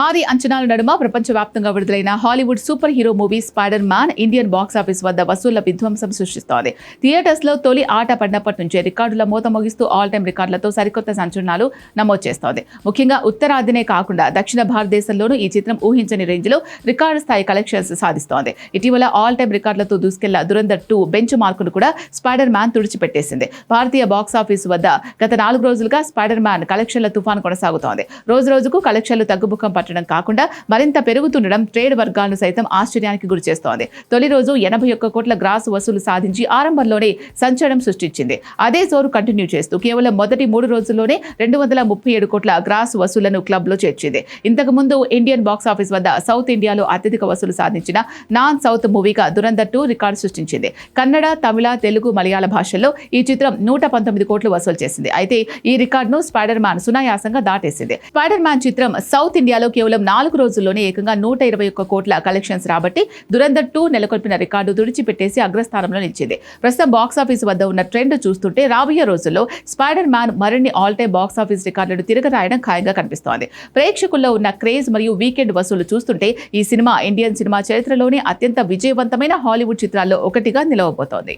భారీ అంచనాల నడుమ ప్రపంచవ్యాప్తంగా విడుదలైన Hollywood super hero movie spider man Indian box office వద్ద వసూళ్ల విధ్వంసం సృష్టిస్తోంది. థియేటర్స్ లో తొలి ఆట పడినప్పటి నుంచే రికార్డుల మోత మోగిస్తూ ఆల్ టైమ్ రికార్డులతో సరికొత్త సంచలనాలు నమోదు చేస్తోంది. ముఖ్యంగా ఉత్తరాదినే కాకుండా దక్షిణ భారతదేశంలోనూ ఈ చిత్రం ఊహించని రేంజ్ లో రికార్డు స్థాయి కలెక్షన్స్ సాధిస్తోంది. ఇటీవల ఆల్ టైమ్ రికార్డులతో దూసుకెళ్ల దురంధర్ 2 బెంచ్ మార్కును కూడా స్పైడర్ మ్యాన్ తుడిచిపెట్టేసింది. భారతీయ బాక్సాఫీస్ వద్ద గత 4 రోజులుగా స్పైడర్ మ్యాన్ కలెక్షన్ల తుఫాను కొనసాగుతోంది. రోజు రోజుకు కలెక్షన్లు తగ్గుముఖం పట్టడం కాకుండా మరింత పెరుగుతుండడం ట్రేడ్ వర్గాలను సైతం ఆశ్చర్యానికి గురిచేస్తోంది. తొలి రోజు 81 కోట్ల గ్రాస్ వసూలు సాధించి ఆరంభంలోనే సంచలనం సృష్టించింది. అదే జోరు కంటిన్యూ చేస్తూ కేవలం మొదటి 3 రోజుల్లోనే 237 కోట్ల గ్రాస్ వసూళ్లను క్లబ్ లో చేర్చింది. ఇంతకు ముందు ఇండియన్ బాక్సాఫీస్ వద్ద సౌత్ ఇండియాలో అత్యధిక వసూలు సాధించిన నాన్ సౌత్ మూవీగా దురంధర్ 2 రికార్డు సృష్టించింది. కన్నడ, తమిళ, తెలుగు, మలయాళ భాషల్లో ఈ చిత్రం 119 కోట్లు వసూలు చేసింది. అయితే ఈ రికార్డును స్పైడర్ మ్యాన్ సునాయాసంగా దాటేసింది. స్పైడర్ మ్యాన్ చిత్రం సౌత్ ఇండియాలో కేవలం 4 రోజుల్లోనే ఏకంగా 121 కోట్ల కలెక్షన్స్ రాబట్టి దురంధర్ 2 నెలకొల్పిన రికార్డు తుడిచిపెట్టేసి అగ్రస్థానంలో నిలిచింది. ప్రస్తుతం బాక్సాఫీస్ వద్ద ఉన్న ట్రెండ్ చూస్తుంటే రాబోయే రోజుల్లో స్పైడర్ మ్యాన్ మరిన్ని ఆల్ టైమ్ బాక్సాఫీస్ రికార్డులను తిరగరాయడం ఖాయంగా కనిపిస్తోంది. ప్రేక్షకుల్లో ఉన్న క్రేజ్ మరియు వీకెండ్ వసూలు చూస్తుంటే ఈ సినిమా ఇండియన్ సినిమా చరిత్రలోనే అత్యంత విజయవంతమైన హాలీవుడ్ చిత్రాల్లో ఒకటిగా నిలవబోతోంది.